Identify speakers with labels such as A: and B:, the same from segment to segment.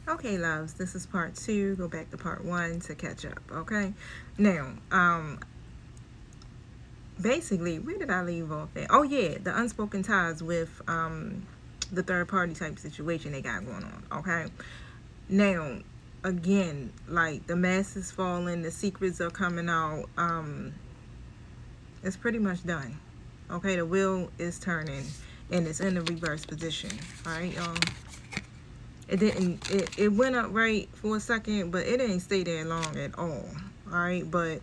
A: Okay, loves, this is part 2. Go back to part 1 to catch up, okay? Now, basically, where did I leave off at? Oh, yeah, the unspoken ties with the third party type situation they got going on, okay? Now, again, like, the mask is falling, the secrets are coming out, it's pretty much done, okay? The wheel is turning, and it's in the reverse position, all right, y'all? It went up right for a second, but it didn't stay there long at all right? But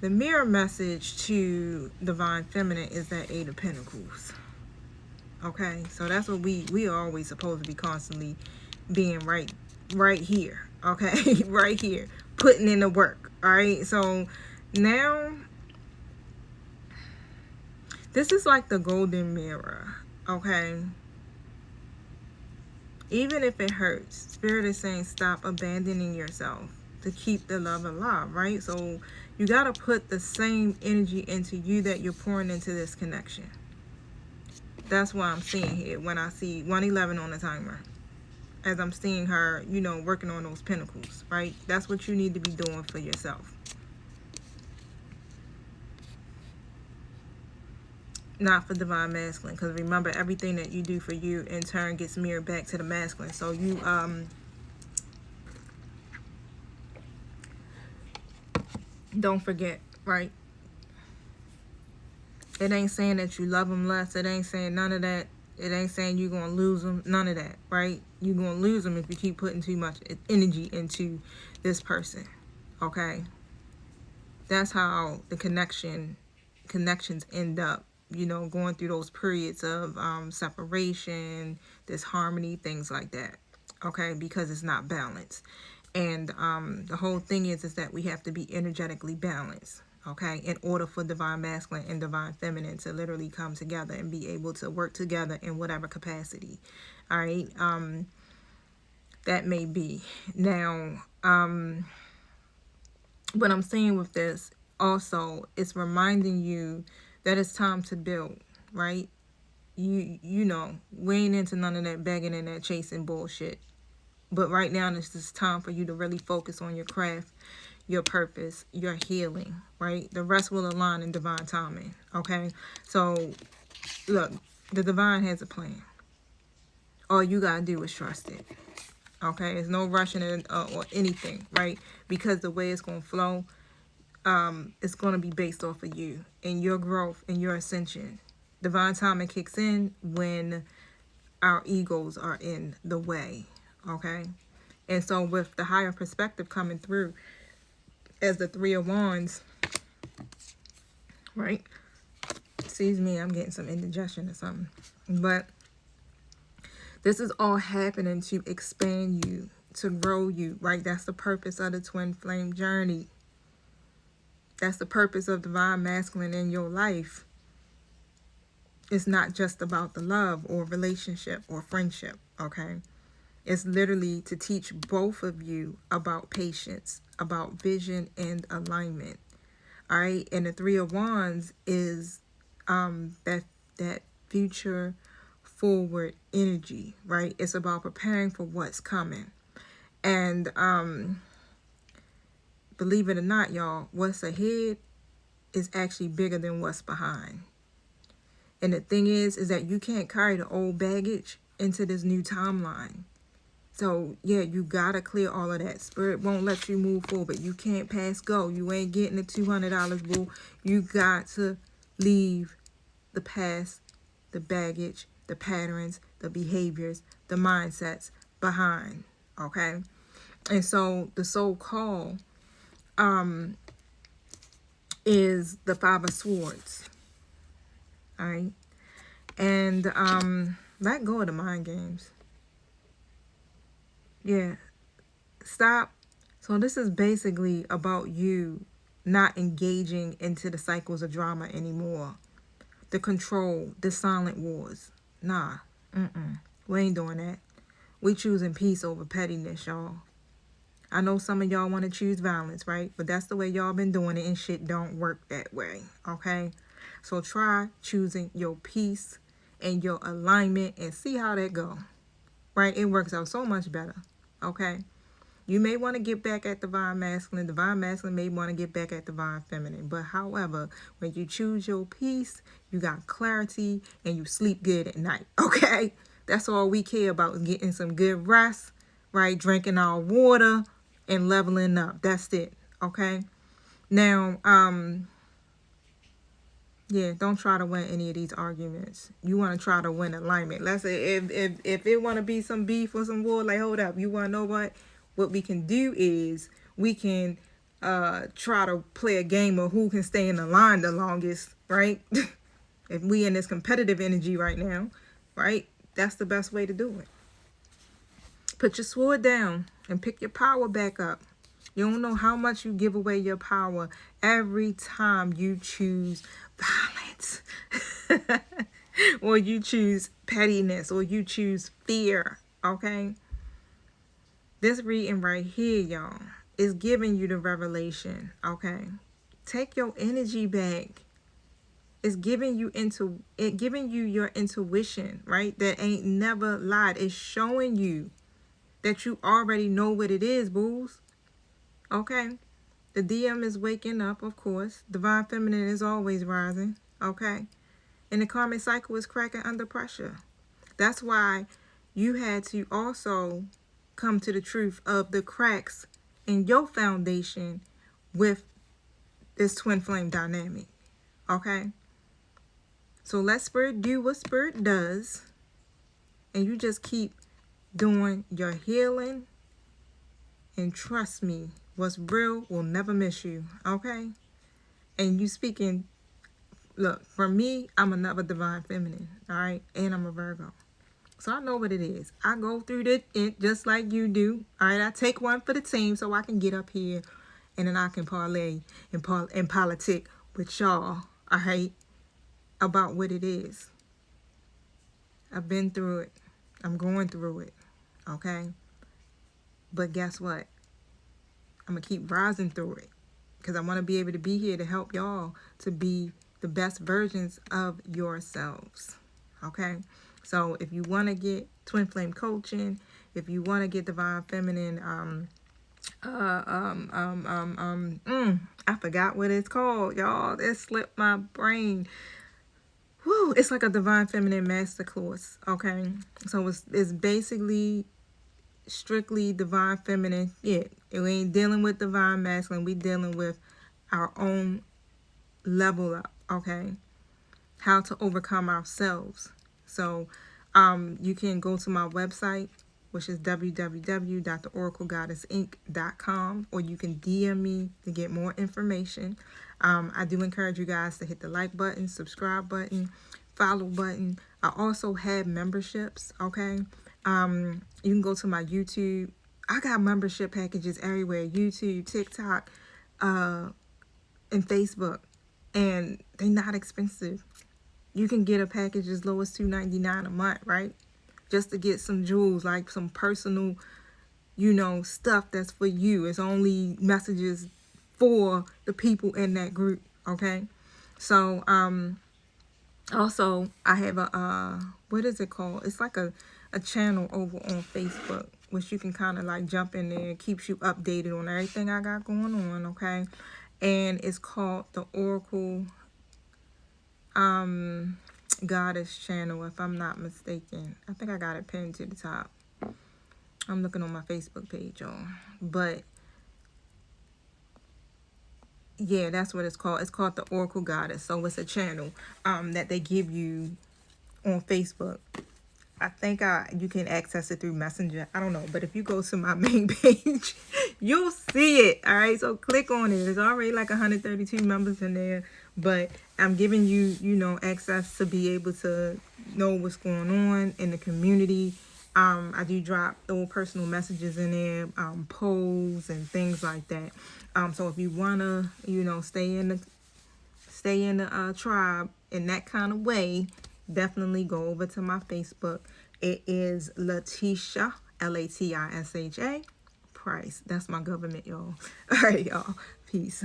A: the mirror message to divine feminine is that 8 of Pentacles, okay? So that's what we are always supposed to be constantly being right here, okay? Right here, putting in the work, all right? So now this is like the golden mirror, okay? Even if it hurts, Spirit is saying stop abandoning yourself to keep the love alive, right? So you got to put the same energy into you that you're pouring into this connection. That's what I'm seeing here when I see 111 on the timer. As I'm seeing her, you know, working on those pentacles, right? That's what you need to be doing for yourself. Not for divine masculine, because remember, everything that you do for you in turn gets mirrored back to the masculine. So you don't forget, right? It ain't saying that you love them less. It ain't saying none of that. It ain't saying you're going to lose them. None of that, right? You're going to lose them if you keep putting too much energy into this person, okay? That's how the connections end up, you know, going through those periods of separation, disharmony, things like that, okay? Because it's not balanced. And the whole thing is that we have to be energetically balanced, okay, in order for divine masculine and divine feminine to literally come together and be able to work together in whatever capacity, all right, that may be. Now, what I'm saying with this also is reminding you that it's time to build, right? You know, we ain't into none of that begging and that chasing bullshit. But right now, it's just time for you to really focus on your craft, your purpose, your healing, right? The rest will align in divine timing, okay? So, look, the divine has a plan. All you got to do is trust it, okay? There's no rushing it or anything, right? Because the way it's going to flow, it's going to be based off of you and your growth and your ascension. Divine timing kicks in when our egos are in the way, okay? And so with the higher perspective coming through as the 3 of Wands, right? Excuse me, I'm getting some indigestion or something. But this is all happening to expand you, to grow you, right? That's the purpose of the twin flame journey. That's the purpose of divine masculine in your life. It's not just about the love or relationship or friendship, okay? It's literally to teach both of you about patience, about vision and alignment. All right. And the 3 of Wands is that future forward energy, right? It's about preparing for what's coming. And believe it or not, y'all, what's ahead is actually bigger than what's behind. And the thing is that you can't carry the old baggage into this new timeline. So, yeah, you got to clear all of that. Spirit won't let you move forward. You can't pass go. You ain't getting the $200, boo. You got to leave the past, the baggage, the patterns, the behaviors, the mindsets behind, okay? And so the soul call is the 5 of Swords, all right? And let go of the mind games. Yeah, stop. So this is basically about you not engaging into the cycles of drama anymore. The control, the silent wars. Nah, we ain't doing that. We choosing peace over pettiness, y'all. I know some of y'all want to choose violence, right? But that's the way y'all been doing it, and shit don't work that way, okay? So try choosing your peace and your alignment and see how that go, right? It works out so much better. Okay? You may want to get back at divine masculine. Divine masculine may want to get back at divine feminine. But however, when you choose your peace, you got clarity and you sleep good at night. Okay? That's all we care about, is getting some good rest, right? Drinking our water and leveling up. That's it. Okay? Now, yeah, don't try to win any of these arguments. You want to try to win alignment. Let's say if it want to be some beef or some war, like, hold up. You want to know what? What we can do is we can try to play a game of who can stay in the line the longest, right? If we in this competitive energy right now, right? That's the best way to do it. Put your sword down and pick your power back up. You don't know how much you give away your power every time you choose violence. Or you choose pettiness, or you choose fear. Okay? This reading right here, y'all, is giving you the revelation. Okay? Take your energy back. It's giving you your intuition, right? That ain't never lied. It's showing you that you already know what it is, booze. Okay? The DM is waking up, of course. Divine feminine is always rising. Okay? And the karmic cycle is cracking under pressure. That's why you had to also come to the truth of the cracks in your foundation with this twin flame dynamic. Okay? So let spirit do what spirit does. And you just keep doing your healing. And trust me, what's real will never miss you. Okay? And you speaking, look, for me, I'm another divine feminine. All right? And I'm a Virgo. So I know what it is. I go through it just like you do. All right? I take one for the team so I can get up here. And then I can parlay and politic with y'all. All right? About what it is. I've been through it. I'm going through it. Okay? But guess what? I'm going to keep rising through it. Because I want to be able to be here to help y'all to be the best versions of yourselves. Okay? So if you want to get twin flame coaching, if you want to get divine feminine, I forgot what it's called, y'all. It slipped my brain. Woo, it's like a divine feminine masterclass. Okay? So it's basically strictly divine feminine. Yeah, we ain't dealing with divine masculine. We dealing with our own level up. Okay, how to overcome ourselves. So you can go to my website, which is www.theoraclegoddessinc.com, or you can DM me to get more information. I do encourage you guys to hit the like button, subscribe button, follow button. I also have memberships. Okay. You can go to my YouTube. I got membership packages everywhere. YouTube, TikTok, and Facebook. And they're not expensive. You can get a package as low as $2.99 a month, right? Just to get some jewels, like some personal, stuff that's for you. It's only messages for the people in that group, okay? So, also, I have a, what is it called? It's like a channel over on Facebook, which you can kind of like jump in there. It keeps you updated on everything I got going on, okay? And it's called the Oracle Goddess channel, if I'm not mistaken. I think I got it pinned to the top. I'm looking on my Facebook page, y'all. But yeah, that's what it's called. It's called the Oracle Goddess. So it's a channel that they give you on Facebook. I think you can access it through Messenger. I don't know. But if you go to my main page, you'll see it. All right. So click on it. There's already like 132 members in there. But I'm giving you, access to be able to know what's going on in the community. I do drop little personal messages in there, polls and things like that. So if you want to, stay in the tribe in that kind of way, definitely go over to my Facebook. It is Latisha, Latisha Price. That's my government, y'all. All right, y'all. Peace.